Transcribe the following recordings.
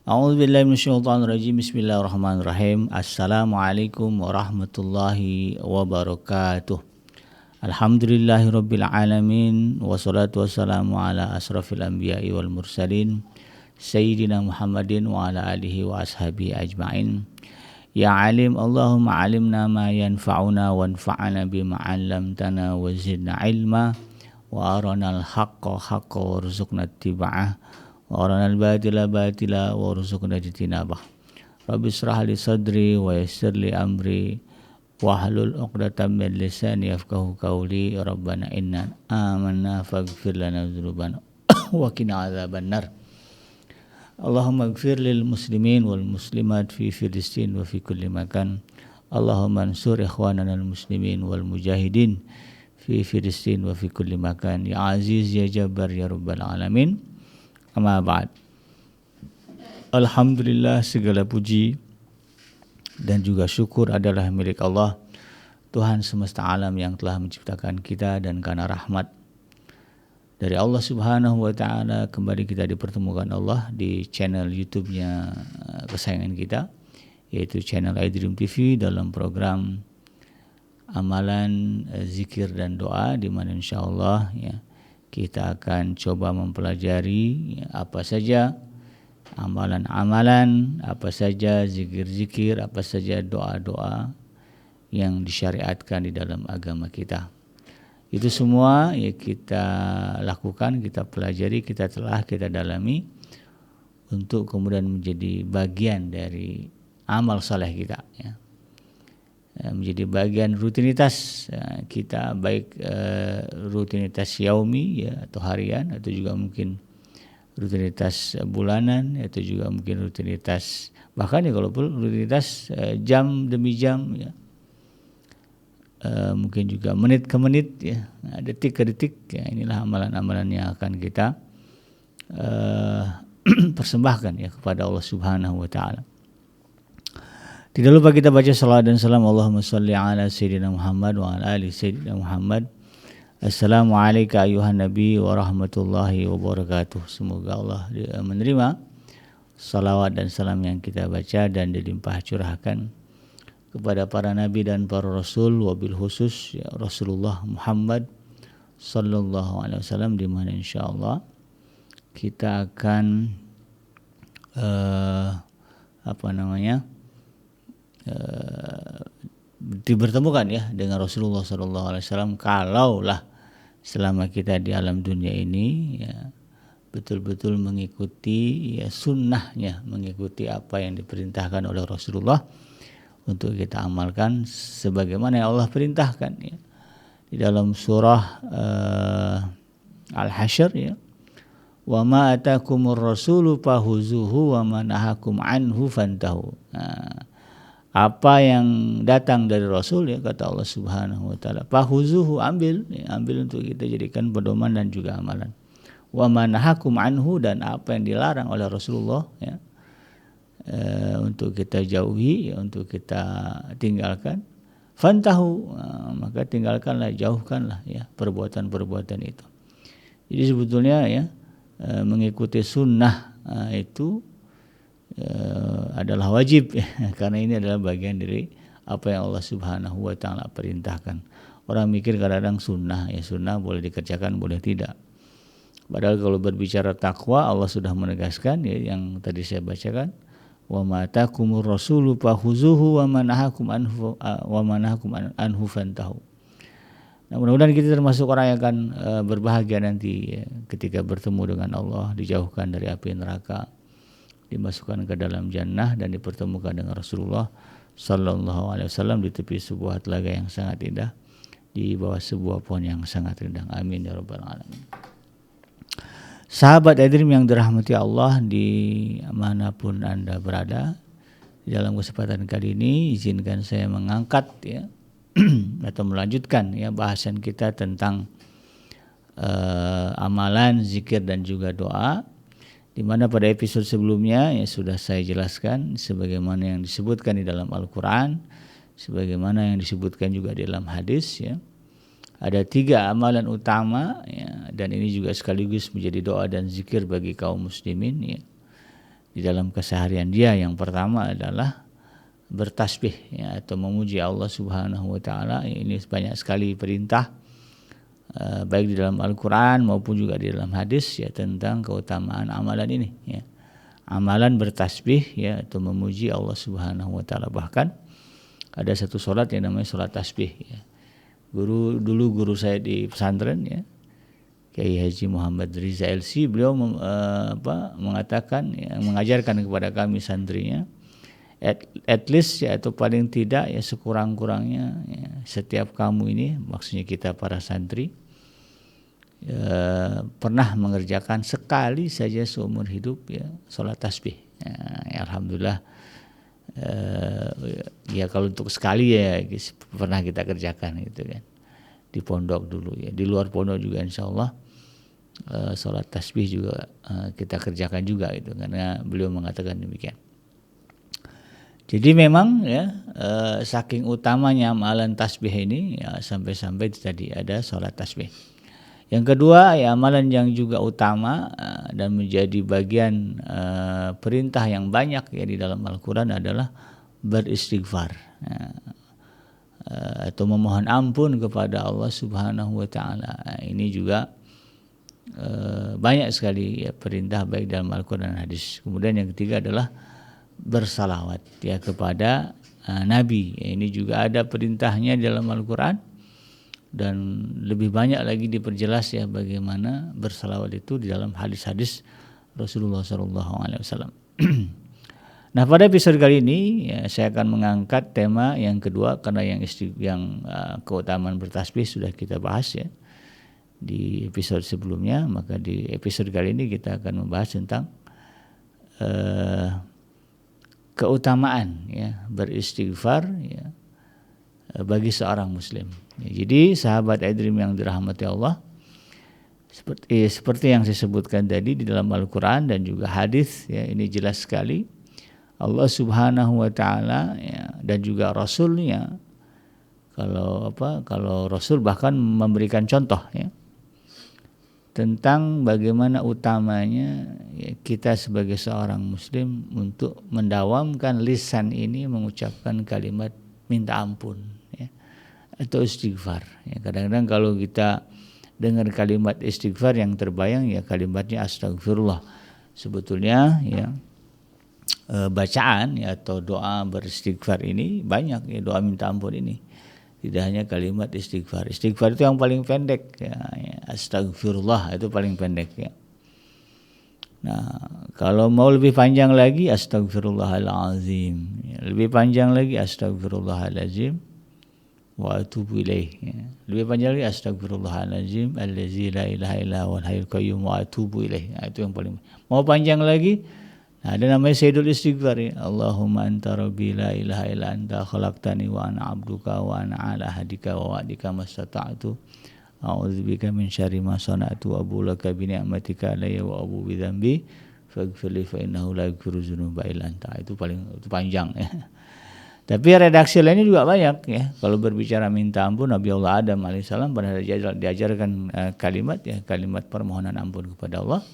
A'udzubillahi minasyaitonirrajim. Bismillahirrahmanirrahim. Assalamualaikum warahmatullahi wabarakatuh. Alhamdulillahirabbil alamin wassalatu wassalamu ala asrafil anbiya'i wal mursalin sayyidina Muhammadin wa ala alihi wa ashabihi ajmain. Ya alim Allahumma alimna ma yanfa'una wanfa'na bima 'allamtana wa zidna ilma wa aranal haqqa haqqa warzuqna ittiba'ah wa aranal batila batila warzuqna ijtinabah. Rabbi israh li sadri wa yassir li amri wahlul 'uqdatam min lisani yafqahu qawli. Rabbana inna amanna faghfir lana dzunubana wa qina adzabannar. Allahumma ighfir lil muslimin wal muslimat fi Filistin wa fi kulli makan. Allahumma ansur ikhwanana al muslimin wal mujahidin fi Filistin wa fi kulli makan. Ya aziz ya jabbar ya rabbal alamin. Amma ba'd. Alhamdulillah, segala puji dan juga syukur adalah milik Allah, Tuhan semesta alam yang telah menciptakan kita, dan karena rahmat dari Allah Subhanahu wa taala kembali kita dipertemukan Allah di channel YouTube-nya kesayangan kita, yaitu channel iDream TV, dalam program amalan zikir dan doa, di mana insyaallah ya kita akan coba mempelajari apa saja amalan-amalan, apa saja zikir-zikir, apa saja doa-doa yang disyariatkan di dalam agama kita. Itu semua ya kita lakukan, kita pelajari, kita dalami untuk kemudian menjadi bagian dari amal saleh kita ya. Menjadi bagian rutinitas kita, baik rutinitas yaumi ya, atau harian, atau juga mungkin rutinitas bulanan, atau juga mungkin rutinitas, bahkan ya kalau perlu rutinitas jam demi jam ya, mungkin juga menit ke menit ya, detik ke detik ya. Inilah amalan-amalan yang akan kita persembahkan ya kepada Allah Subhanahu wa taala. Tidak lupa kita baca salawat dan salam. Allahumma salli ala Sayyidina Muhammad wa ala ali Sayyidina Muhammad. Assalamualaikum ayuhan Nabi wa rahmatullahi wabarakatuh. Semoga Allah menerima salawat dan salam yang kita baca dan dilimpah curahkan kepada para nabi dan para rasul, wabil khusus ya Rasulullah Muhammad sallallahu alaihi wasallam, di mana insyaallah kita akan dipertemukan ya dengan Rasulullah sallallahu alaihi wasallam, kalaulah selama kita di alam dunia ini ya betul-betul mengikuti ya sunnahnya, mengikuti apa yang diperintahkan oleh Rasulullah untuk kita amalkan sebagaimana yang Allah perintahkan ya. Di dalam surah Al-Hasyr ya, wa ma atakumur rasulu fahuzuhu wa ma nahakum anhu fantahu. Apa yang datang dari Rasul ya, kata Allah Subhanahu wa taala, fahuzuhu, ambil ya, ambil untuk kita jadikan pedoman dan juga amalan. Wa ma nahakum anhu, dan apa yang dilarang oleh Rasulullah ya, untuk kita jauhi ya, untuk kita tinggalkan, fantahu, maka tinggalkanlah, jauhkanlah ya perbuatan-perbuatan itu. Jadi sebetulnya ya mengikuti sunnah itu adalah wajib ya, karena ini adalah bagian dari apa yang Allah Subhanahu wa taala perintahkan. Orang mikir kadang-kadang sunnah ya, sunnah boleh dikerjakan boleh tidak. Padahal kalau berbicara takwa, Allah sudah menegaskan ya, yang tadi saya bacakan, wa ma atakumur rasulu fahuzuhu wa ma nahakum anhu fantahu. Nah, mudah-mudahan kita termasuk orang yang akan berbahagia nanti ya, ketika bertemu dengan Allah, dijauhkan dari api neraka, dimasukkan ke dalam jannah, dan dipertemukan dengan Rasulullah sallallahu alaihi wasallam di tepi sebuah telaga yang sangat indah, di bawah sebuah pohon yang sangat rindang. Amin ya rabbal alamin. Sahabat iDream yang dirahmati Allah dimanapun Anda berada, di dalam kesempatan kali ini izinkan saya mengangkat ya atau melanjutkan ya bahasan kita tentang amalan zikir dan juga doa, di mana pada episode sebelumnya ya sudah saya jelaskan sebagaimana yang disebutkan di dalam Al-Quran, sebagaimana yang disebutkan juga di dalam hadis ya. Ada 3 amalan utama ya, dan ini juga sekaligus menjadi doa dan zikir bagi kaum muslimin ya. di dalam keseharian dia. Yang pertama adalah bertasbih ya, atau memuji Allah Subhanahu wa taala. Ini banyak sekali perintah baik di dalam Al-Qur'an maupun juga di dalam hadis ya tentang keutamaan amalan ini ya. Amalan bertasbih ya atau memuji Allah Subhanahu wa taala. Bahkan ada satu salat yang namanya salat tasbih ya. Guru saya di pesantren ya, Kiai Haji Muhammad Riza LC, beliau mengatakan ya, mengajarkan kepada kami santrinya at least ya, atau paling tidak ya sekurang-kurangnya ya, setiap kamu ini, maksudnya kita para santri ya, pernah mengerjakan sekali saja seumur hidup ya salat tasbih ya, alhamdulillah ya kalau untuk sekali ya pernah kita kerjakan gitu kan di pondok dulu ya, di luar pondok juga insyaallah salat tasbih juga kita kerjakan juga gitu, karena beliau mengatakan demikian. Jadi memang ya saking utamanya amalan tasbih ini ya sampai-sampai tadi ada salat tasbih. Yang kedua ya amalan yang juga utama dan menjadi bagian perintah yang banyak ya di dalam Al-Quran adalah beristighfar ya, atau memohon ampun kepada Allah Subhanahu wa taala. Ini juga banyak sekali ya perintah baik dalam Al-Quran dan hadis. Kemudian yang ketiga adalah bersalawat ya kepada Nabi. Ini juga ada perintahnya di dalam Al-Quran dan lebih banyak lagi diperjelas ya bagaimana bersalawat itu di dalam hadis-hadis Rasulullah SAW. Nah pada episode kali ini ya, saya akan mengangkat tema yang kedua, karena yang keutamaan bertasbih sudah kita bahas ya di episode sebelumnya. Maka di episode kali ini kita akan membahas tentang keutamaan ya beristighfar ya bagi seorang muslim. Ya, jadi sahabat iDream yang dirahmati Allah, seperti yang saya sebutkan tadi di dalam Al-Quran dan juga hadis ya, ini jelas sekali Allah Subhanahu wa taala ya, dan juga Rasulnya, kalau Rasul bahkan memberikan contoh ya tentang bagaimana utamanya ya, kita sebagai seorang muslim untuk mendawamkan lisan ini mengucapkan kalimat minta ampun ya, atau istighfar ya. Kadang-kadang kalau kita dengar kalimat istighfar yang terbayang ya kalimatnya astagfirullah. Sebetulnya ya bacaan ya, atau doa beristighfar ini banyak ya, doa minta ampun ini. Tidak hanya kalimat istighfar. Istighfar itu yang paling pendek ya, astagfirullah itu paling pendek ya. Nah, kalau mau lebih panjang lagi astagfirullahalazim. Ya, lebih panjang lagi astagfirullahalazim wa atubu ilaih. Ya. Lebih panjang lagi astagfirullahalazim allazi la ilaha illa huwal hayyul qayyum wa atubu ilaih. Nah, itu yang paling. Mau panjang lagi, nah, ada namanya Sayyidul Istighfar ya. Allahumma anta rabbi la ilaha illa anta khalaqtani wa ana abduka wa ana ala hadika wa wa'dika mastata'tu a'udzubika min syarri ma sana'tu wa abu laka bi ni'matika alayya wa abu bi dzambi faghfirli fa innahu la yaghfiru dzunuba illa anta. Itu panjang ya. Tapi redaksi lainnya juga banyak ya. Kalau berbicara minta ampun, Nabi Allah Adam alaihissalam pernah diajarkan kalimat ya, kalimat permohonan ampun kepada Allah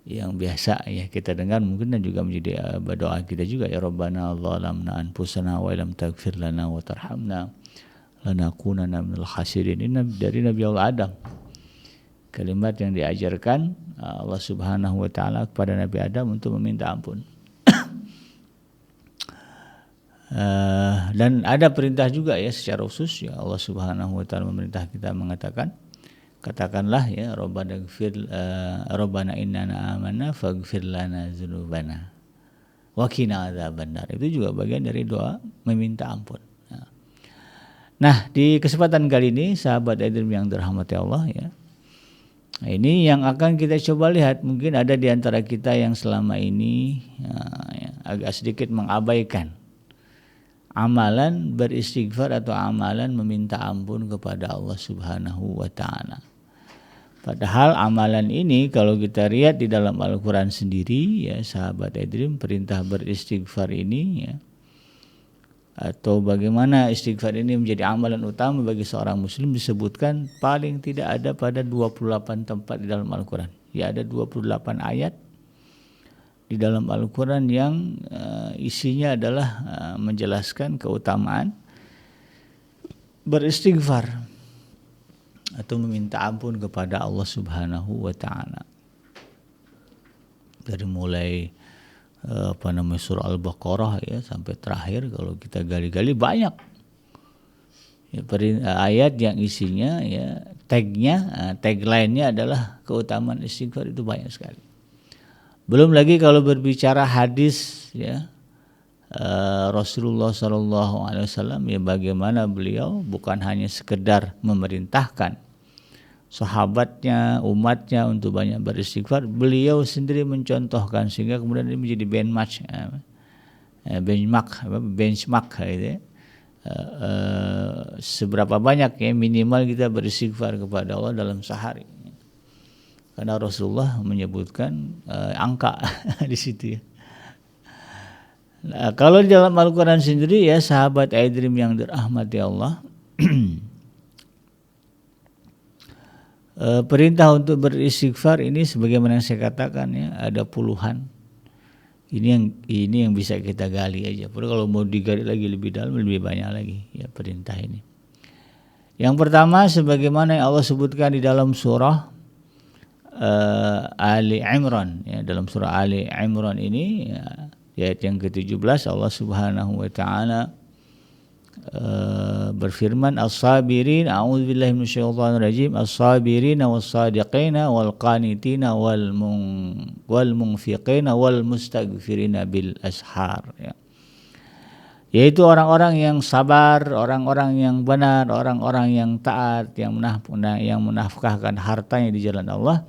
yang biasa ya kita dengar mungkin, dan juga menjadi doa kita juga ya Rabbana zalamna anfusana wa lam taghfir lana wa tarhamna lanakunanna minal khasirin. Ini dari Nabi Allah Adam, kalimat yang diajarkan Allah Subhanahu wa taala kepada Nabi Adam untuk meminta ampun. Dan ada perintah juga ya secara khusus ya, Allah Subhanahu wa taala memerintah kita mengatakan, katakanlah ya Rabbana innana amanna faghfir lana dzunubana wa qina adzabannar. Itu juga bagian dari doa meminta ampun. Nah, di kesempatan kali ini sahabat iDream yang dirahmati Allah ya, ini yang akan kita coba lihat. Mungkin ada di antara kita yang selama ini ya, agak sedikit mengabaikan amalan beristighfar atau amalan meminta ampun kepada Allah Subhanahu wa taala. Padahal amalan ini kalau kita lihat di dalam Al-Quran sendiri ya sahabat iDream, perintah beristighfar ini ya, atau bagaimana istighfar ini menjadi amalan utama bagi seorang muslim disebutkan paling tidak ada pada 28 tempat di dalam Al-Quran. Ya ada 28 ayat di dalam Al-Quran yang isinya adalah menjelaskan keutamaan beristighfar atau meminta ampun kepada Allah Subhanahu wa Ta'ala. Dari mulai surah Al-Baqarah ya sampai terakhir, kalau kita gali-gali banyak ya, ayat yang isinya ya tagline-nya adalah keutamaan istighfar, itu banyak sekali. Belum lagi kalau berbicara hadis ya Rasulullah SAW ya, bagaimana beliau bukan hanya sekedar memerintahkan sahabatnya, umatnya untuk banyak beristighfar, beliau sendiri mencontohkan sehingga kemudian ini menjadi benchmark gitu ya. Seberapa banyak ya minimal kita beristighfar kepada Allah dalam sehari. Karena Rasulullah menyebutkan angka di situ ya. Nah, kalau di dalam Al-Quran sendiri ya, sahabat Aidrim yang dirahmati Allah, perintah untuk beristighfar ini sebagaimana yang saya katakan ya, ada puluhan. Ini yang bisa kita gali aja. Padahal kalau mau digali lagi lebih dalam, lebih banyak lagi ya perintah ini. Yang pertama sebagaimana yang Allah sebutkan di dalam surah Ali Imran ya, dalam surah Ali Imran ini ya, ayat yang ke-17 Allah Subhanahu wa Ta'ala berfirman, as-sabirin, a'udzubillahi minasyaitonir rajim, as-sabirina was-sadiqina wal-qanitina wal-munfiqina wal-mustaghfirina bil ashar ya. Yaitu orang-orang yang sabar, orang-orang yang benar, orang-orang yang taat, yang menafkahkan hartanya di jalan Allah,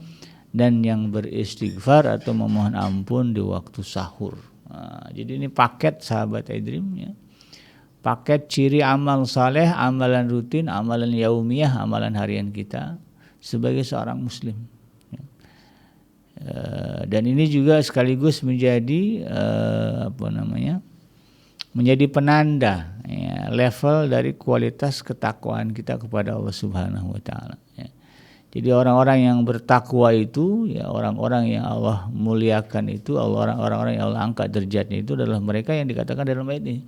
dan yang beristighfar atau memohon ampun di waktu sahur. Nah, jadi ini paket sahabat Aidrim ya. Paket ciri amal saleh, amalan rutin, amalan yaumiyah, amalan harian kita sebagai seorang muslim. Dan ini juga sekaligus menjadi menjadi penanda ya, level dari kualitas ketakwaan kita kepada Allah Subhanahu wa Ta'ala ya. Jadi orang-orang yang bertakwa itu ya, orang-orang yang Allah muliakan itu, orang-orang yang Allah angkat derajatnya itu adalah mereka yang dikatakan dalam ayat ini.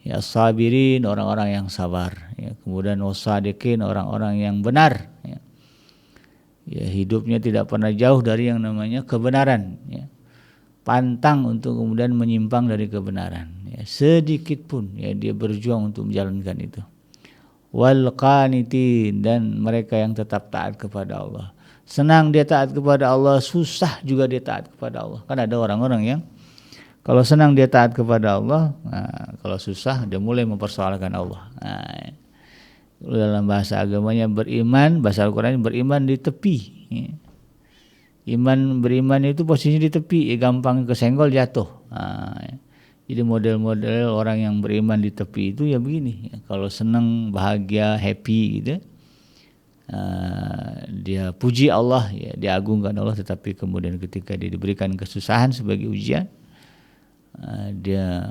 Ya, sabirin, orang-orang yang sabar ya. Kemudian wasadiqin, orang-orang yang benar ya. Ya, hidupnya tidak pernah jauh dari yang namanya kebenaran ya. Pantang untuk kemudian menyimpang dari kebenaran ya. Sedikit pun ya dia berjuang untuk menjalankan itu. Wal qanitin, dan mereka yang tetap taat kepada Allah. Senang dia taat kepada Allah, susah juga dia taat kepada Allah. Kan ada orang-orang yang kalau senang dia taat kepada Allah, nah, kalau susah dia mulai mempersoalkan Allah. Nah, dalam bahasa agamanya beriman, bahasa Al-Quran beriman di tepi. Beriman itu posisinya di tepi, gampang kesenggol jatuh. Nah, jadi model-model orang yang beriman di tepi itu ya begini. Kalau senang, bahagia, happy gitu, dia puji Allah, ya, dia agungkan Allah. Tetapi kemudian ketika dia diberikan kesusahan sebagai ujian, dia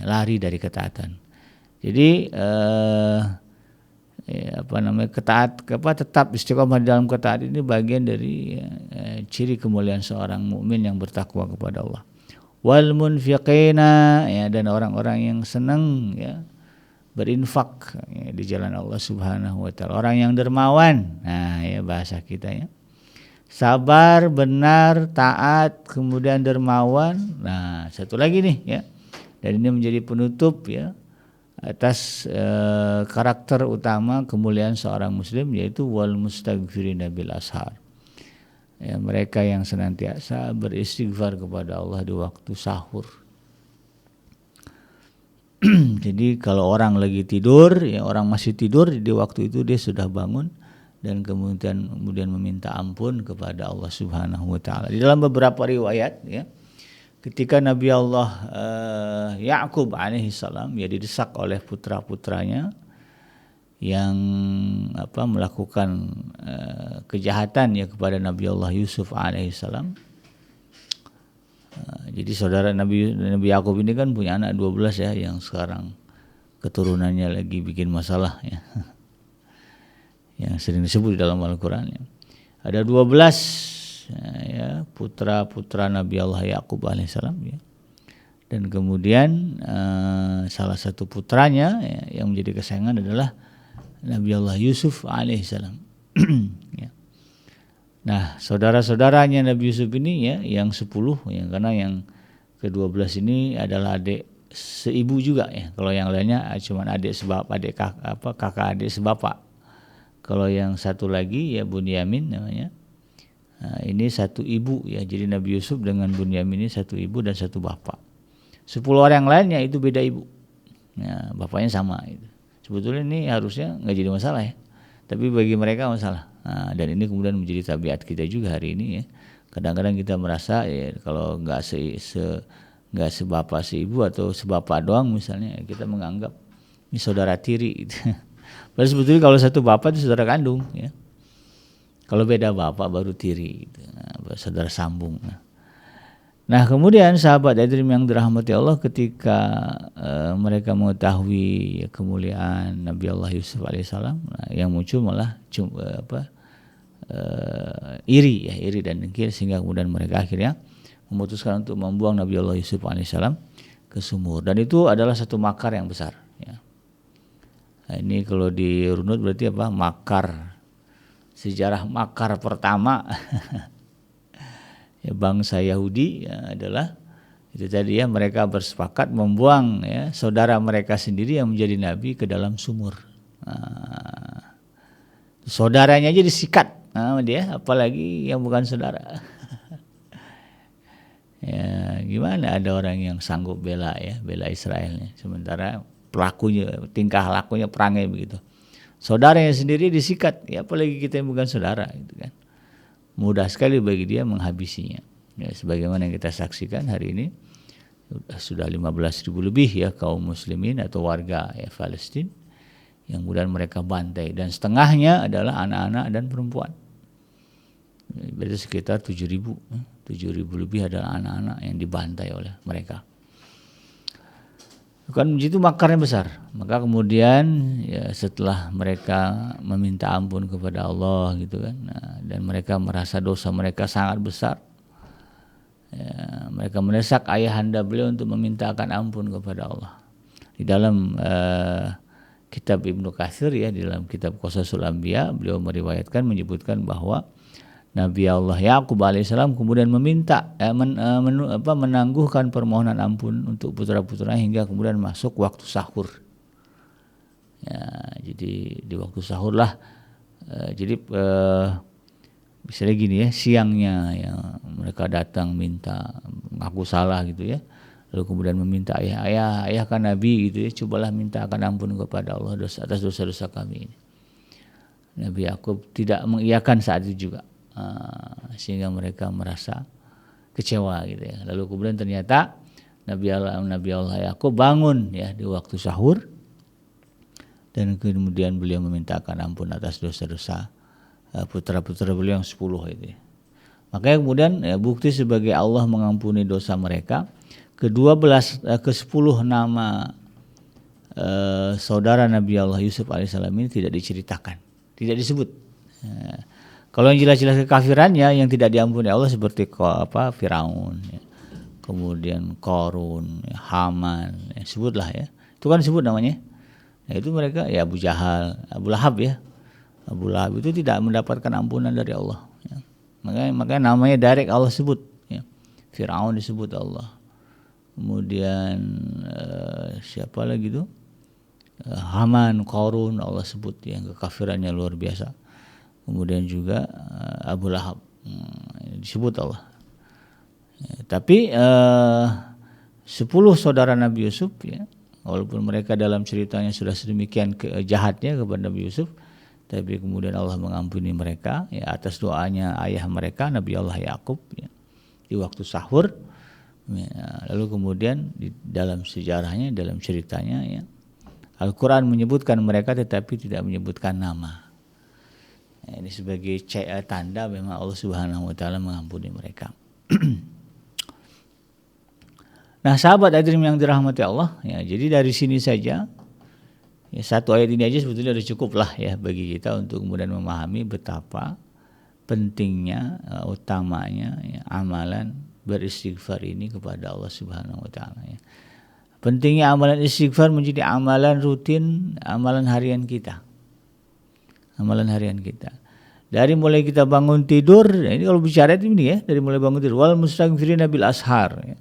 lari dari ketaatan. Jadi tetap istiqomah dalam ketaatan ini bagian dari ciri kemuliaan seorang mukmin yang bertakwa kepada Allah. Wal munfiqina ya, dan orang-orang yang senang ya berinfak ya, di jalan Allah Subhanahu wa Ta'ala. Orang yang dermawan. Nah, ya bahasa kita ya. Sabar, benar, taat, kemudian dermawan. Nah, satu lagi nih ya. Dan ini menjadi penutup ya atas karakter utama kemuliaan seorang muslim, yaitu wal mustaghfirina bil ashar. Ya, mereka yang senantiasa beristighfar kepada Allah di waktu sahur. Jadi kalau orang lagi tidur, ya orang masih tidur, di waktu itu dia sudah bangun dan kemudian meminta ampun kepada Allah Subhanahu wa Ta'ala. Di dalam beberapa riwayat ya, ketika Nabi Allah Ya'qub alaihi salam ya didesak oleh putra-putranya yang melakukan kejahatan ya kepada Nabi Allah Yusuf alaihi salam. Jadi saudara Nabi Ya'qub ini kan punya anak 12 ya, yang sekarang keturunannya lagi bikin masalah ya. Yang sering disebut di dalam Al-Quran ya. Ada 12 ya, putra Nabi Allah Yakub alaihissalam ya. Dan kemudian salah satu putranya ya, yang menjadi kesayangan adalah Nabi Allah Yusuf alaihissalam. Ya. Nah, saudara-saudaranya Nabi Yusuf ini ya yang 10 ya, karena yang ke-12 ini adalah adik seibu juga ya. Kalau yang lainnya cuma adik kakak adik sebapak. Kalau yang satu lagi ya Bunyamin namanya. Nah, ini satu ibu ya. Jadi Nabi Yusuf dengan Bunyamin ini satu ibu dan satu bapak. 10 orang lainnya itu beda ibu. Ya, bapaknya sama itu. Sebetulnya ini harusnya nggak jadi masalah ya. Tapi bagi mereka masalah. Nah, dan ini kemudian menjadi tabiat kita juga hari ini ya. Kadang-kadang kita merasa ya kalau nggak nggak sebapak seibu atau sebapak doang misalnya, kita menganggap ini saudara tiri. Gitu. Padahal sebetulnya kalau satu bapak itu saudara kandung ya. Kalau beda bapak baru tiri, gitu. Nah, saudara sambung. Nah kemudian sahabat Adrim yang dirahmati Allah, ketika mereka mengetahui kemuliaan Nabi Allah Yusuf alaihissalam, nah, yang muncul malah iri dan dengki, sehingga kemudian mereka akhirnya memutuskan untuk membuang Nabi Allah Yusuf alaihissalam ke sumur. Dan itu adalah satu makar yang besar. Ya. Nah, ini kalau dirunut berarti apa? Makar, sejarah makar pertama. Ya, bangsa Yahudi ya, adalah itu tadi ya, mereka bersepakat membuang ya saudara mereka sendiri yang menjadi nabi ke dalam sumur. Nah, saudaranya aja disikat dia, apalagi yang bukan saudara. Ya gimana ada orang yang sanggup bela Israelnya, sementara pelakunya, tingkah lakunya perangai begitu. Saudaranya sendiri disikat, ya apalagi kita yang bukan saudara, gitu kan. Mudah sekali bagi dia menghabisinya. Ya, sebagaimana yang kita saksikan hari ini sudah 15.000 lebih ya kaum muslimin atau warga ya Palestina yang kemudian mereka bantai, dan setengahnya adalah anak-anak dan perempuan. Berarti sekitar 7.000 lebih adalah anak-anak yang dibantai oleh mereka. Kan itu makarnya besar. Maka kemudian ya setelah mereka meminta ampun kepada Allah gitu kan, nah, dan mereka merasa dosa mereka sangat besar, ya, mereka mendesak ayahanda beliau untuk memintakan ampun kepada Allah. Di dalam kitab Ibnu Katsir ya, di dalam kitab Qasasul Anbiya, beliau meriwayatkan menyebutkan bahwa Nabi Allah Yakub alaihissalam kemudian meminta menangguhkan permohonan ampun untuk putra-putranya hingga kemudian masuk waktu sahur. Ya, jadi di waktu sahur lah. Misalnya gini ya, siangnya ya mereka datang minta ngaku salah gitu ya. Lalu kemudian meminta ayah kan Nabi gitu ya, cobalah mintakan ampun kepada Allah atas dosa-dosa kami ini. Nabi Yakub tidak mengiyakan saat itu juga. Sehingga mereka merasa kecewa gitu ya. Lalu kemudian ternyata Nabi Allah Yakub bangun ya di waktu sahur, dan kemudian beliau memintakan ampun atas dosa-dosa putra-putra beliau yang 10 itu ya. Makanya kemudian ya, bukti sebagai Allah mengampuni dosa mereka, ke-10 nama saudara Nabi Allah Yusuf alaihissalam ini tidak diceritakan, tidak disebut. Kalau yang jelas-jelas kekafirannya yang tidak diampuni Allah seperti Firaun, ya. Kemudian Qarun, ya, Haman, ya, sebutlah ya. Itu kan disebut namanya. Nah, itu mereka ya Abu Jahal, Abu Lahab ya. Abu Lahab itu tidak mendapatkan ampunan dari Allah. Ya. Makanya namanya direct Allah sebut. Ya. Firaun disebut Allah. Kemudian siapa lagi itu? Haman, Qarun Allah sebut yang kekafirannya luar biasa. Kemudian juga Abu Lahab disebut Allah. Ya, tapi 10 saudara Nabi Yusuf ya, walaupun mereka dalam ceritanya sudah sedemikian jahatnya kepada Nabi Yusuf, tapi kemudian Allah mengampuni mereka ya atas doanya ayah mereka Nabi Allah Yakub ya, di waktu sahur. Ya, lalu kemudian di dalam sejarahnya, dalam ceritanya ya, Al-Quran menyebutkan mereka tetapi tidak menyebutkan nama. Ya, ini sebagai tanda memang Allah Subhanahu wa taala mengampuni mereka. Nah, sahabat hadirin yang dirahmati Allah, ya, jadi dari sini saja ya, satu ayat ini aja sebetulnya sudah cukup lah ya bagi kita untuk kemudian memahami betapa pentingnya, utamanya ya, amalan beristighfar ini kepada Allah Subhanahu wa taala ya. Pentingnya amalan istighfar menjadi amalan rutin, amalan harian kita. Amalan harian kita. Dari mulai kita bangun tidur, ini kalau bicara ini ya, dari mulai bangun tidur, wal mustaghfirina bil ashar ya.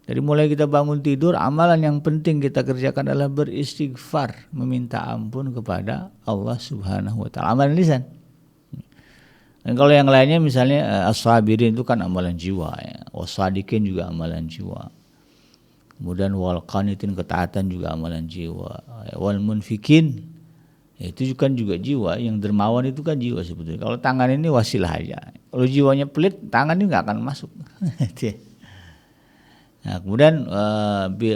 Dari mulai kita bangun tidur, amalan yang penting kita kerjakan adalah beristighfar, meminta ampun kepada Allah Subhanahu wa taala. Amalan lisan. Dan kalau yang lainnya misalnya as-sabirin itu kan amalan jiwa ya. Was-sadiqin juga amalan jiwa. Kemudian wal qanitin, ketaatan juga amalan jiwa. Wal munfikin itu kan juga jiwa. Yang dermawan itu kan jiwa sebetulnya. Kalau tangan ini wasilah aja. Kalau jiwanya pelit, tangan ini nggak akan masuk. Nah, kemudian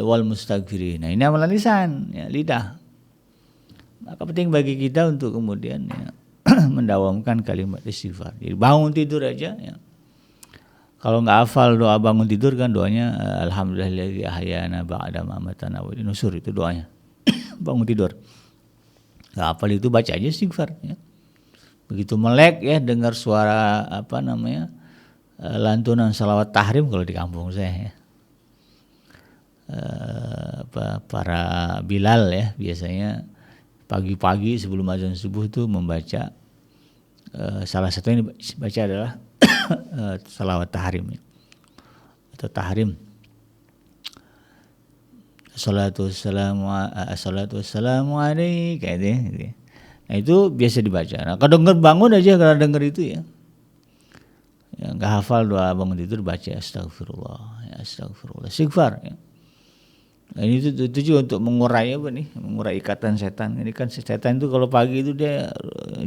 wal mustaghfirin. Nah, ini amalan lisan, ya, lidah. Maka penting bagi kita untuk kemudian ya, mendawamkan kalimat istighfar. Jadi bangun tidur aja ya. Kalau nggak hafal doa bangun tidur kan doanya alhamdulillahilladzi ahyana ba'da ma amatana wa ilaihi nusyur, itu doanya. Bangun tidur. Nggak hafal itu baca aja istighfar ya. Begitu melek ya dengar suara lantunan salawat tahrim kalau di kampung saya ya. Para Bilal ya biasanya pagi-pagi sebelum azan subuh itu membaca salah satu yang dibaca adalah salawat tahrim ya. Atau tahrim. Assalatu wassalamu alaika gitu ya. Nah itu biasa dibaca. Nah kalau denger bangun aja, kalau denger itu ya. Ya enggak hafal doa bangun tidur baca astagfirullah, ya astagfirullah, istighfar ya. Nah, ini itu juga untuk mengurai mengurai ikatan setan. Ini kan setan itu kalau pagi itu dia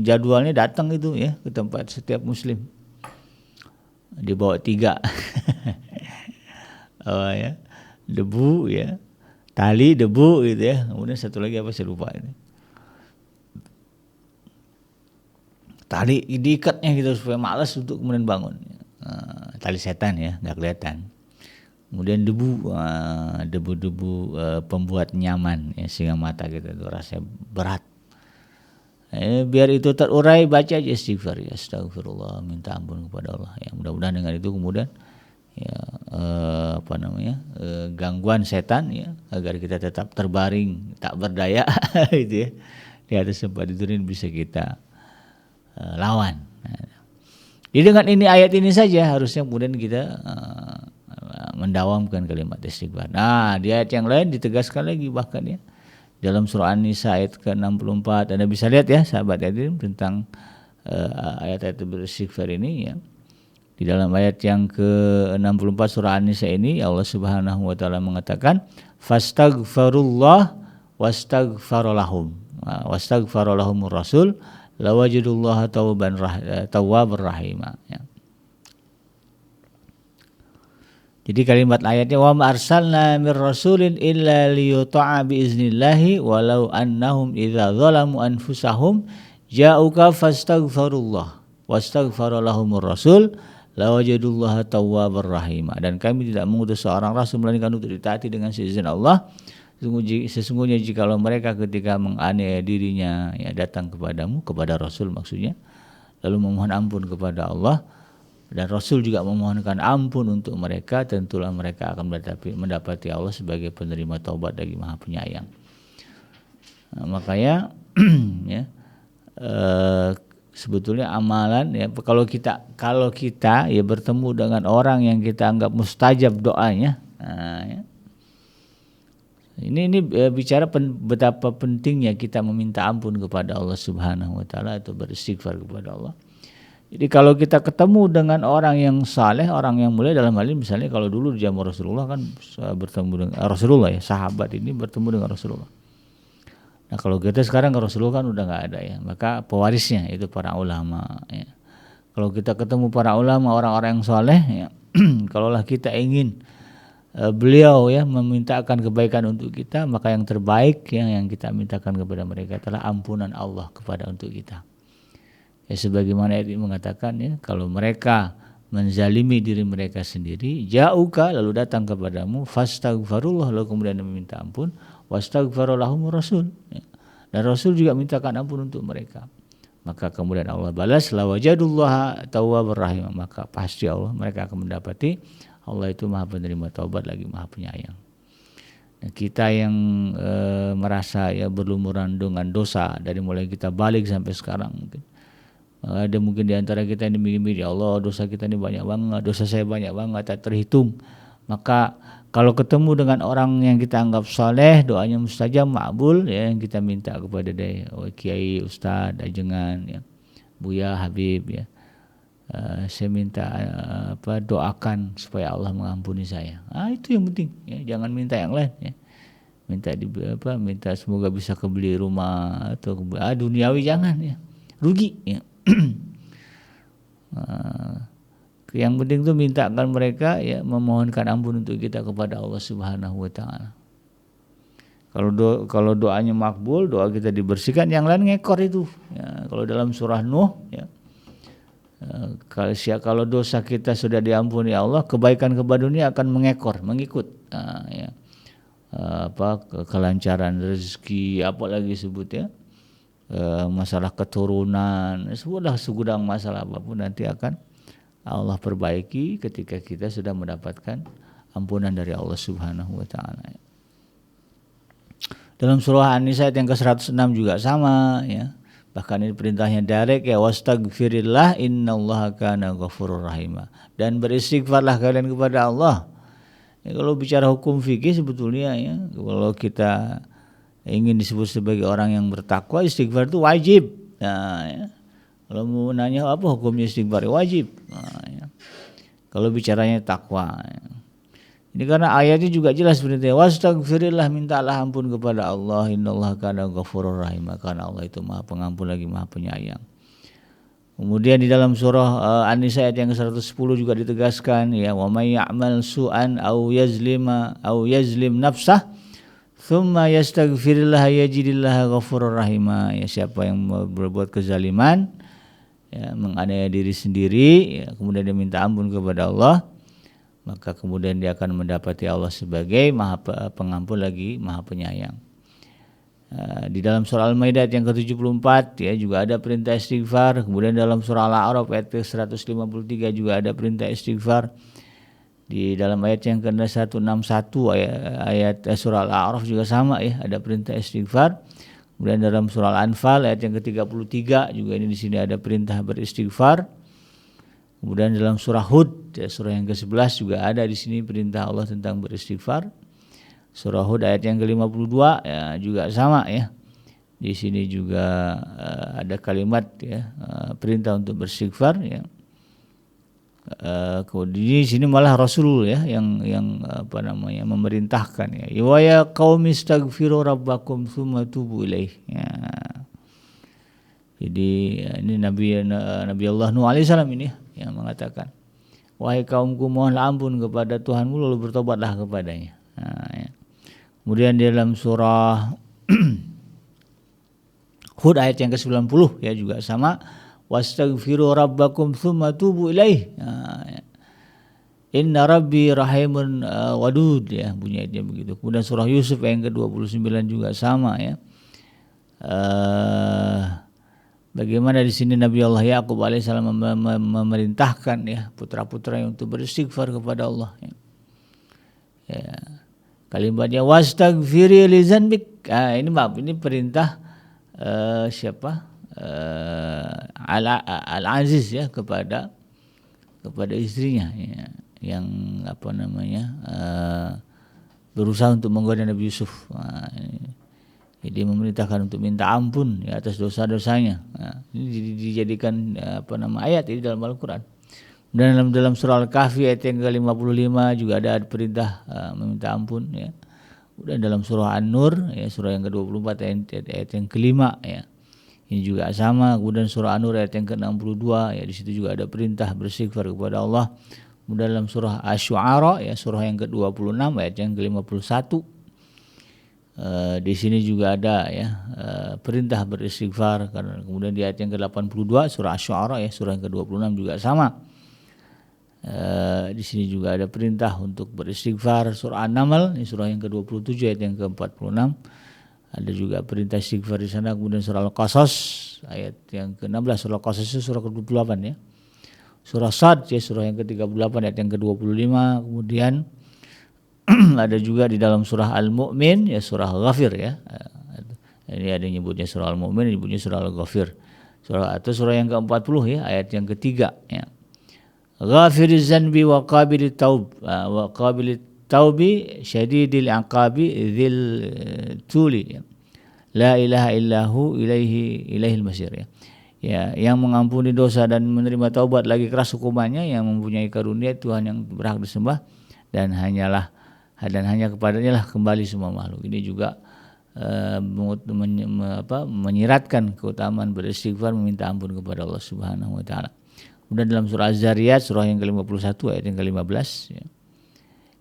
jadwalnya datang itu ya ke tempat setiap muslim. Dibawa 3 ya, debu ya, tali debu gitu ya, kemudian satu lagi apa saya lupa ini, tali diikatnya gitu supaya malas untuk kemudian bangun. Tali setan ya, nggak kelihatan. Kemudian debu pembuat nyaman ya, sehingga mata kita itu rasanya berat. Biar itu terurai, baca aja istighfar ya, astagfirullah, minta ampun kepada Allah ya. Mudah-mudahan dengan itu kemudian ya gangguan setan ya, agar kita tetap terbaring tak berdaya gitu ya di atas tempat tidur ini bisa kita lawan. Jadi dengan ini ayat ini saja harusnya kemudian kita mendawamkan kalimat istighfar. Nah di ayat yang lain ditegaskan lagi bahkan ya, dalam surah An-Nisa ayat ke-64, Anda bisa lihat ya sahabat hadirin tentang ayat-ayat beristighfar ini ya. Di dalam ayat yang ke-64 surah An-Nisa ini Allah Subhanahu wa taala mengatakan fastaghfirullah wastaghfaralahum. Wastaghfaralahumur rasul lawajidullaha tawwabar rahim ya. Jadi kalimat ayatnya wa ma arsalna mir rasulin illa liyuta'a bi iznillahi walau annahum idza zalamu anfusahum ja'uka fastaghfirullah wastaghfara lahumur rasul lawajadullaha tawwabar rahim. Dan kami tidak mengutus seorang rasul melainkan untuk ditaati dengan seizin Allah. Sesungguhnya jikalau mereka ketika menganiaya dirinya ya datang kepadamu, kepada rasul maksudnya, lalu memohon ampun kepada Allah, dan Rasul juga memohonkan ampun untuk mereka, tentulah mereka akan mendapati Allah sebagai penerima taubat lagi Maha Penyayang. Nah, makanya ya sebetulnya amalan ya, kalau kita ya bertemu dengan orang yang kita anggap mustajab doanya, nah, ya, ini bicara betapa pentingnya kita meminta ampun kepada Allah Subhanahu wa taala atau beristighfar kepada Allah. Jadi kalau kita ketemu dengan orang yang saleh, orang yang mulia, dalam hal ini misalnya kalau dulu di zaman Rasulullah kan bertemu dengan Rasulullah ya, sahabat ini bertemu dengan Rasulullah. Nah kalau kita sekarang Rasulullah kan udah nggak ada ya, maka pewarisnya itu para ulama ya. Kalau kita ketemu para ulama, orang-orang yang saleh ya, kalaulah kita ingin beliau ya memintakan kebaikan untuk kita, maka yang terbaik yang kita mintakan kepada mereka adalah ampunan Allah kepada untuk kita. Ya sebagaimana ayat ini mengatakan ya, kalau mereka menzalimi diri mereka sendiri, ja'uka lalu datang kepadamu, fastaghfirullah lalu kemudian meminta ampun, wastaghfaralahumur rasul ya. Dan Rasul juga mintakan ampun untuk mereka. maka kemudian Allah balas lawajadullah tawwabur rahim, maka pasti mereka akan mendapati Allah itu Maha penerima taubat lagi Maha penyayang. Nah, kita yang merasa ya berlumuran dengan dosa dari mulai kita balik sampai sekarang, mungkin ada mungkin di antara kita ini mikir, ya Allah dosa kita ini banyak banget, dosa saya banyak banget tak terhitung. Maka kalau ketemu dengan orang yang kita anggap saleh, doanya mustajab, makbul, ya, yang kita minta kepada dia, Kiai, Ustaz, ajengan, ya, Buya, Habib, ya, saya minta doakan supaya Allah mengampuni saya. Itu yang penting, ya, jangan minta yang lain, ya. Minta semoga bisa kebeli rumah atau duniawi jangan, ya, rugi, ya. Yang penting tuh mintakan mereka ya memohonkan ampun untuk kita kepada Allah Subhanahu wa taala. Kalau doanya makbul, doa kita dibersihkan, yang lain ngekor itu. Ya, kalau dalam surah Nuh, ya, kalau dosa kita sudah diampuni Allah, kebaikan-kebaikan dunia akan mengikut. Ya, kelancaran rezeki, apalagi sebut, ya, masalah keturunan, segudang masalah apapun nanti akan Allah perbaiki ketika kita sudah mendapatkan ampunan dari Allah Subhanahu wa taala. Dalam surah An-Nisa ayat yang ke-106 juga sama, ya. Bahkan ini perintahnya direct, ya, wastaghfirillah innallaha kana ghafurur rahim. Dan beristighfarlah kalian kepada Allah. Ya, kalau bicara hukum fikih sebetulnya, ya, kalau kita ingin disebut sebagai orang yang bertakwa, istighfar itu wajib. Nah, ya. Kalau mau nanya apa hukumnya istighfar, wajib. Nah, ya. Kalau bicaranya takwa, ya. Ini karena ayatnya juga jelas perintahnya, wastaghfirillah, mintalah ampun kepada Allah, innallaha kana ghafurur rahim, karena Allah itu Maha Pengampun lagi Maha Penyayang. Kemudian di dalam surah An-Nisa ayat yang ke-110 juga ditegaskan, ya, wa may ya'mal su'an aw yazlim nafsah thumma yastaghfirillah yajidillaha ghafurur rahima. Ya, siapa yang berbuat kezaliman, ya, menganiaya diri sendiri, ya, kemudian dia minta ampun kepada Allah, maka kemudian dia akan mendapati Allah sebagai Maha Pengampun lagi Maha Penyayang. Di dalam surah Al-Maidah yang ke-74, ya, juga ada perintah istighfar. Kemudian dalam surah Al-A'raf ayat 153 juga ada perintah istighfar. Di dalam ayat yang ke-161 ayat surah Al-A'raf juga sama, ya, ada perintah istighfar. Kemudian dalam surah Al-Anfal ayat yang ke-33 juga ini di sini ada perintah beristighfar. Kemudian dalam surah Hud, ya, surah yang ke-11 juga ada di sini perintah Allah tentang beristighfar. Surah Hud ayat yang ke-52, ya, juga sama, ya. Di sini juga ada kalimat, ya, perintah untuk beristighfar, ya. Di sini malah Rasul, ya, yang memerintahkan, ya, wa ya qaumi astaghfiru rabbakum tsumma tubu ilaih. Ya. Jadi ini Nabi Allah Nuh alaihissalam ini yang mengatakan, wahai kaumku, mohonlah ampun kepada Tuhanmu lalu bertobatlah kepadanya. Nah, ya. Kemudian di dalam surah Hud ayat yang ke-90, ya, juga sama, wastaghfiru rabbakum tsumma tubu ilaih. Ya. Inna rabbi rahimun wadud, ya, bunyi ayatnya begitu. Kemudian surah Yusuf yang ke-29 juga sama, ya. Bagaimana di sini Nabi Allah Yaqub alaihissalam memerintahkan, ya, putra-putranya untuk beristighfar kepada Allah, ya. Ya. Kalimatnya wastaghfiri li dzanbik. Ini perintah siapa? Al-Aziz, ya, kepada istrinya, ya, yang berusaha untuk menggoda Nabi Yusuf. Jadi memerintahkan untuk minta ampun, ya, atas dosa-dosanya. Ini dijadikan ayat ini dalam Al-Quran. Dan dalam surah Al-Kahfi ayat yang ke-55 juga ada perintah meminta ampun, ya. Dan dalam surah An-Nur, ya, surah yang ke-24 ayat yang ke-5, ya. Ini juga sama. Kemudian surah An-Nur ayat yang ke-62, ya, di situ juga ada perintah beristighfar kepada Allah. Kemudian dalam surah Asy-Syu'ara, ya, surah yang ke-26 ayat yang ke-51, di sini juga ada, ya, perintah beristighfar. Kemudian di ayat yang ke-82 surah Asy-Syu'ara, ya, surah yang ke-26 juga sama. Di sini juga ada perintah untuk beristighfar. Surah An-Naml, ini surah yang ke-27 ayat yang ke-46, ada juga perintah istighfar di sana. Kemudian surah Al-Qasas ayat yang ke-16, surah Qasas itu surah ke-28 ya. Surah Sad ya surah yang ke-38 ayat yang ke-25, kemudian ada juga di dalam surah Al-Mu'min ya surah Ghafir ya. Ini ada yang nyebutnya surah Al-Mu'min, nyebutnya surah Al-Ghafir. Surah yang ke-40 ya ayat yang ketiga ya. Ghafiriz zanbi wa qabilit taub wa qabilit taubi syadidil iqabi dzil tuli ya. La ilaha illahu ilaihil masir ya. Ya, yang mengampuni dosa dan menerima taubat lagi keras hukumannya, yang mempunyai karunia Tuhan yang berhak disembah dan hanya kepadanya lah kembali semua makhluk. Ini juga menyiratkan keutamaan beristighfar, meminta ampun kepada Allah Subhanahu wa taala. Kemudian dalam surah Az-Zariyat surah yang ke-51 ayat yang ke-15 ya.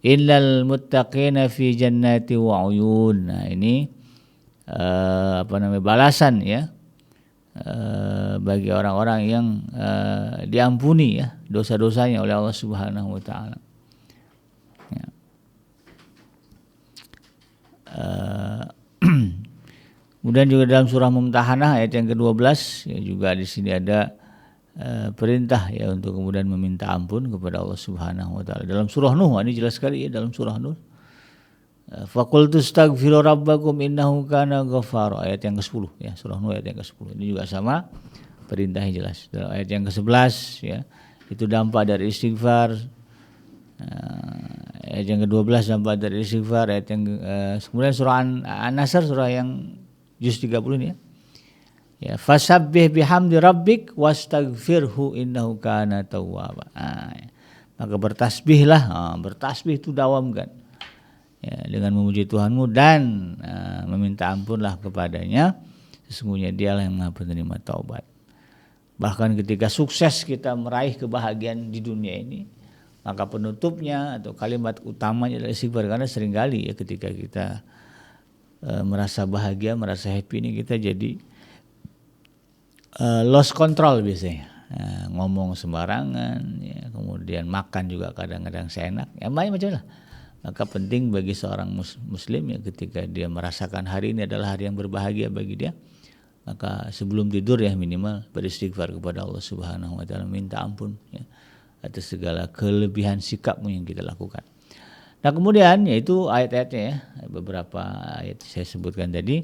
Illal muttaqina fi jannati wa uyun. Nah, ini balasan ya bagi orang-orang yang diampuni ya dosa-dosanya oleh Allah Subhanahu wa taala. Ya. Kemudian juga dalam surah Mumtahanah ayat yang ke-12 ya, juga di sini ada perintah ya untuk kemudian meminta ampun kepada Allah Subhanahu wa taala. Dalam surah Nuh ini jelas sekali ya, dalam surah Nuh. Faqultu astaghfiru rabbakum innahu kana ghaffara ayat yang ke-10 ya, surah Nuh ayat yang ke-10. Ini juga sama perintahnya jelas. Dalam ayat yang ke-11 ya, itu dampak dari istighfar. Ayat yang ke-12 dampak dari istighfar, ayat yang kemudian surah An-Nasr surah yang juz 30 ini ya. Ya, fasabbih bihamdi rabbik wastaghfirhu innahu kana tawwaba. Maka bertasbihlah, bertasbih itu dawamkan. Ya, dengan memuji Tuhanmu dan meminta ampunlah kepadanya, sesungguhnya Dialah yang Maha penerima taubat. Bahkan ketika sukses kita meraih kebahagiaan di dunia ini, maka penutupnya atau kalimat utamanya adalah istighfar. Karena seringkali ya ketika kita merasa bahagia, merasa happy ini kita jadi lost control biasanya, ngomong sembarangan ya, kemudian makan juga kadang-kadang seenak ya, macam-macam lah. Maka penting bagi seorang muslim ya, ketika dia merasakan hari ini adalah hari yang berbahagia bagi dia, maka sebelum tidur ya minimal beristighfar kepada Allah Subhanahu wa taala, minta ampun ya atas segala kelebihan sikapmu yang kita lakukan. Nah, kemudian yaitu ayat-ayatnya ya, beberapa ayat saya sebutkan tadi.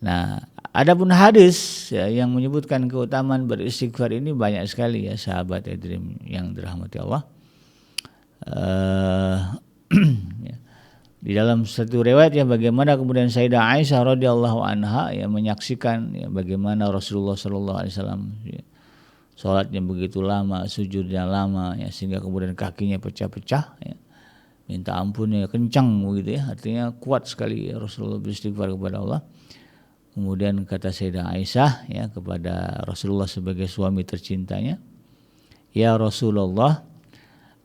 Nah, adapun hadis ya, yang menyebutkan keutamaan beristighfar ini banyak sekali ya sahabat yang dirahmati Allah. Ya. Di dalam satu riwayat ya, bagaimana kemudian Sayyidah Aisyah radhiyallahu anha ya menyaksikan ya, bagaimana Rasulullah sallallahu alaihi wasallam ya, salatnya begitu lama, sujudnya lama ya, sehingga kemudian kakinya pecah-pecah ya. Minta ampunnya kencang begitu ya, artinya kuat sekali ya, Rasulullah beristighfar kepada Allah. Kemudian kata Sayyidah Aisyah ya kepada Rasulullah sebagai suami tercintanya, "Ya Rasulullah,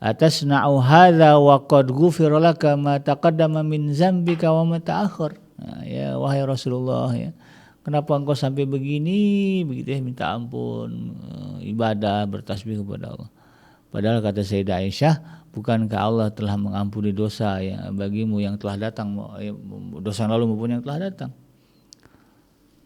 atasna'u hadza wa qad ghufira laka ma taqaddama min dzambika wa ma ta'akhkhar." Nah, ya wahai Rasulullah ya, kenapa engkau sampai begini begitu ya, minta ampun, ibadah, bertasbih kepada Allah. Padahal kata Sayyidah Aisyah, bukankah Allah telah mengampuni dosa ya bagimu yang telah datang, dosa lalu maupun yang telah datang.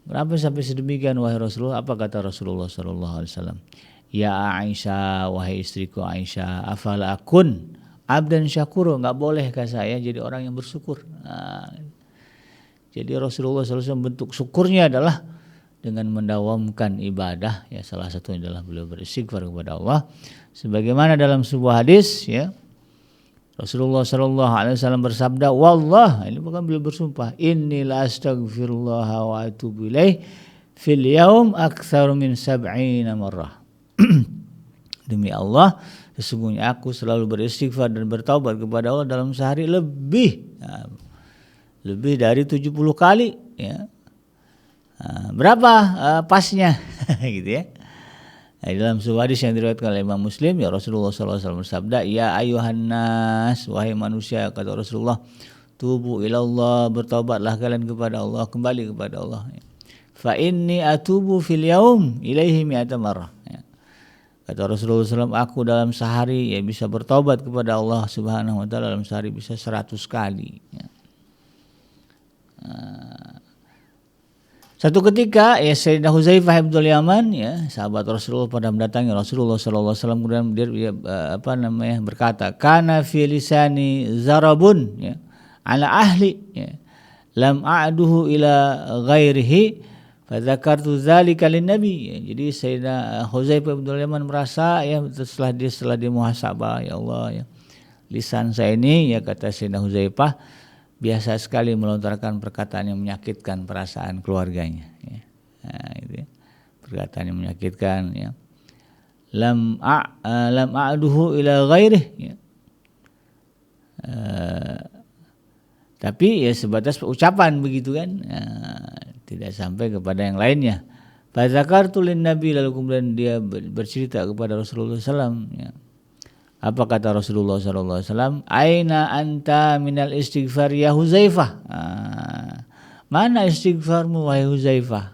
Kenapa sampai sedemikian wahai Rasulullah? Apa kata Rasulullah sallallahu alaihi wasallam? Ya Aisyah, wahai istriku Aisyah, afala akun abdan syakuro, enggak bolehkah saya jadi orang yang bersyukur? Nah, jadi Rasulullah sallallahu alaihi wasallam bentuk syukurnya adalah dengan mendawamkan ibadah ya, salah satunya adalah beliau beristighfar kepada Allah. Sebagaimana dalam sebuah hadis ya, Rasulullah sallallahu alaihi wasallam bersabda, wallah, ini bukan beliau bersumpah, inni la astaghfirullah wa atubu ilaih fil yaum aktsar min 70 marrah. Demi Allah, sesungguhnya aku selalu beristighfar dan bertaubat kepada Allah dalam sehari lebih dari 70 kali ya. Berapa pasnya gitu ya. Nah, dalam sebuah hadis yang diriwayatkan oleh Imam Muslim ya, Rasulullah SAW bersabda, ya ayuhan nas, wahai manusia, kata Rasulullah, tubu ilallah, bertaubatlah kalian kepada Allah, kembali kepada Allah ya. Fa inni atubu fil yaum ilaihi mi'ata marrah ya. Kata Rasulullah SAW, aku dalam sehari ya bisa bertaubat kepada Allah Subhanahu wa taala, dalam sehari bisa 100 kali ya. Satu ketika ya Sayyidina Huzaifah bin Yaman ya sahabat Rasulullah pada mendatangi Rasulullah sallallahu alaihi wasallam, kemudian dia berkata, kana fi lisani zarabun ya ala ahli ya lam a'duhu ila ghairihi fadzakartu dzalika linnabi ya. Jadi Sayyidina Huzaifah bin Yaman merasa ya setelah dia muhasabah, ya Allah ya, lisan saya ini ya, kata Sayyidina Huzaifah, biasa sekali melontarkan perkataan yang menyakitkan perasaan keluarganya ya. Nah, itu ya. Perkataan yang menyakitkan ya. Lam a'duhu ila ghairih ya. Tapi ya sebatas ucapan begitu kan, tidak sampai kepada yang lainnya. Fazakartu lin nabi, lalu kemudian dia bercerita kepada Rasulullah SAW ya. Apa kata Rasulullah SAW? Aina anta minal istighfar ya Huzaifah. Mana istighfarmu wahai Huzaifah?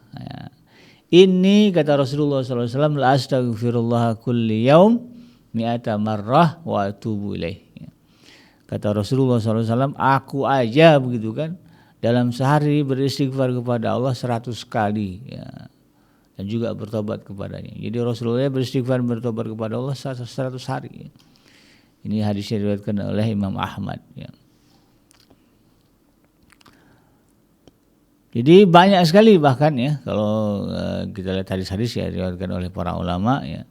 Ini kata Rasulullah SAW, la astaghfirullah kulli yaum mi'ata marrah wa atubu ilaih. Kata Rasulullah SAW, aku aja begitu kan, dalam sehari beristighfar kepada Allah 100 kali ya. Dan juga bertobat kepadanya. Jadi Rasulullah beristighfar bertobat kepada Allah 100 hari ya. Ini hadisnya diriwayatkan oleh Imam Ahmad ya. Jadi banyak sekali bahkan ya, kalau kita lihat hadis-hadis ya diriwayatkan oleh para ulama ya,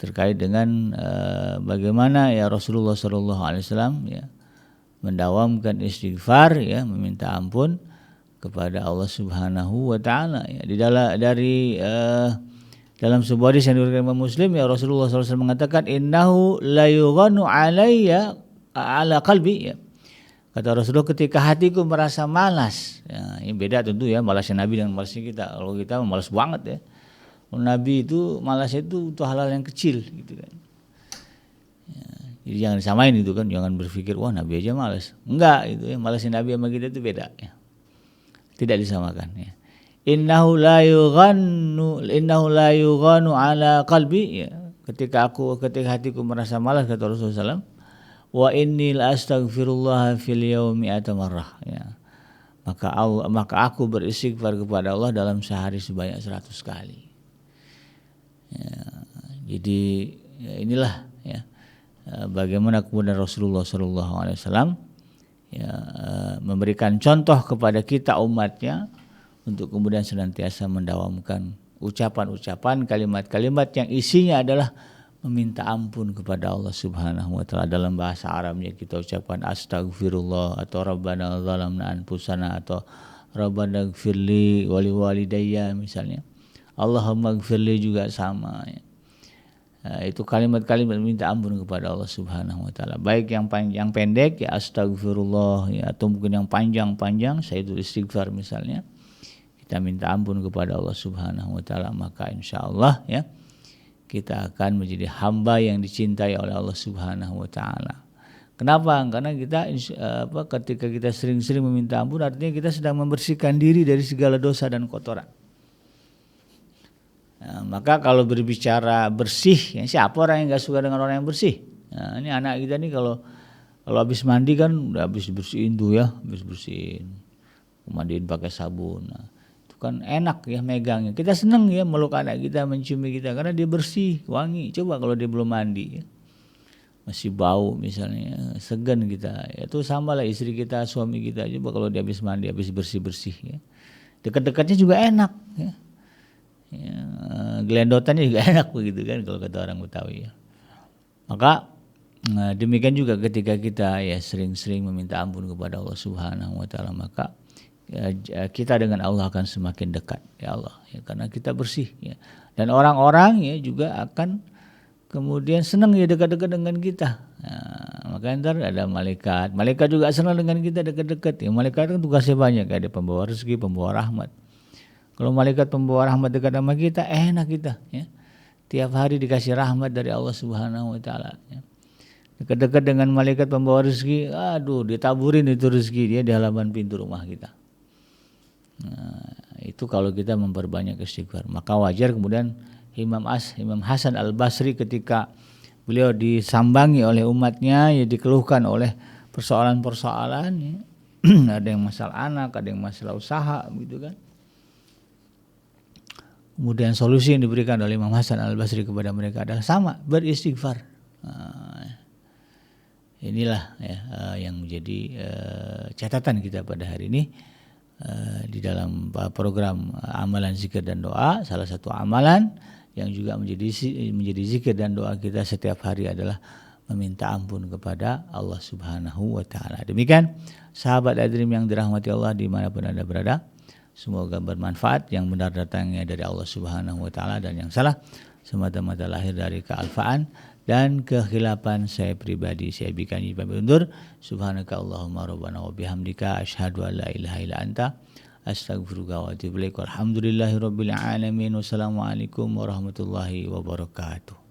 terkait dengan bagaimana ya Rasulullah SAW ya mendawamkan istighfar ya, meminta ampun kepada Allah Subhanahu wa taala ya. Dalam sebuah hadis yang diriwayatkan Imam Muslim ya, Rasulullah SAW mengatakan, innahu la yughanu alayya ala qalbi ya. Kata Rasulullah, ketika hatiku merasa malas ya, ini beda tentu ya, malasnya Nabi dengan malasnya kita. Kalau kita malas banget ya, Nabi itu malasnya itu untuk hal-hal yang kecil gitu kan ya. Jadi jangan disamain gitu kan, jangan berpikir wah Nabi aja malas, enggak gitu ya, malasnya Nabi sama kita itu beda ya, tidak disamakan ya. Innahu la yughanu ala qalbi ya. Ketika hatiku merasa malas, kata Rasulullah SAW, wa inni la astaghfirullah fil yaumi atamarrah ya. Maka aku beristighfar kepada Allah dalam sehari sebanyak 100 kali. Ya, jadi ya inilah ya bagaimana kemudian Rasulullah SAW ya memberikan contoh kepada kita umatnya untuk kemudian senantiasa mendawamkan ucapan-ucapan, kalimat-kalimat yang isinya adalah meminta ampun kepada Allah Subhanahu wa taala. Dalam bahasa Arabnya kita ucapkan astagfirullah atau rabbana zalamna anfusana atau rabbana ighfirli wa liwalidayya misalnya. Allahumma ighfirli juga sama ya. Itu kalimat-kalimat meminta ampun kepada Allah Subhanahu wa taala. Baik yang pendek ya astagfirullah ya, atau mungkin yang panjang-panjang sayyidul istighfar misalnya. Kita minta ampun kepada Allah Subhanahu wa taala, maka insyaallah ya kita akan menjadi hamba yang dicintai oleh Allah Subhanahu wa taala. Kenapa? Karena kita ketika kita sering-sering meminta ampun, artinya kita sedang membersihkan diri dari segala dosa dan kotoran. Nah, maka kalau berbicara bersih, ya, siapa orang yang enggak suka dengan orang yang bersih? Nah, ini anak kita nih kalau habis mandi kan udah habis bersihin tuh ya, habis bersihin, mandiin pakai sabun. Nah, kan enak ya megangnya, kita senang ya meluk anak kita, menciumi kita karena dia bersih, wangi. Coba kalau dia belum mandi ya, masih bau misalnya, segan kita ya. Itu sama lah istri kita, suami kita, coba kalau dia habis mandi, habis bersih-bersih ya, dekat-dekatnya juga enak ya. Ya, gelendotannya juga enak begitu kan kalau kata orang Betawi ya. Maka demikian juga ketika kita ya sering-sering meminta ampun kepada Allah Subhanahu wa taala, maka ya, kita dengan Allah akan semakin dekat ya Allah ya, karena kita bersih ya. Dan orang-orang ya juga akan kemudian senang ya dekat-dekat dengan kita. Nah, maka ntar ada malaikat juga senang dengan kita dekat-dekat ya. Malaikat kan tugasnya banyak, ada pembawa rezeki, pembawa rahmat. Kalau malaikat pembawa rahmat dekat sama kita, enak kita ya. Tiap hari dikasih rahmat dari Allah Subhanahu wa taala ya. Dekat-dekat dengan malaikat pembawa rezeki, aduh ditaburin itu rezeki dia di halaman pintu rumah kita. Nah, itu kalau kita memperbanyak istighfar. Maka wajar kemudian Imam Hasan Al-Basri ketika beliau disambangi oleh umatnya, ya dikeluhkan oleh persoalan-persoalan ya. Ada yang masalah anak, ada yang masalah usaha gitu kan. Kemudian solusi yang diberikan oleh Imam Hasan Al-Basri kepada mereka adalah sama, beristighfar. Inilah ya, yang menjadi catatan kita pada hari ini di dalam program amalan zikir dan doa. Salah satu amalan yang juga menjadi zikir dan doa kita setiap hari adalah meminta ampun kepada Allah Subhanahu wa Ta'ala. Demikian sahabat Adrim yang dirahmati Allah dimanapun Anda berada, semoga bermanfaat. Yang benar datangnya dari Allah Subhanahu wa Ta'ala, dan yang salah semata-mata lahir dari kealfaan dan kekhilafan saya pribadi. Saya Bikanji pamit undur. Subhanaka Allahumma rabbana wa bihamdika asyhadu an la ilaha illa anta astaghfiruka wa atubu ilaik. Walhamdulillahirabbil alamin. Wassalamualaikum warahmatullahi wabarakatuh.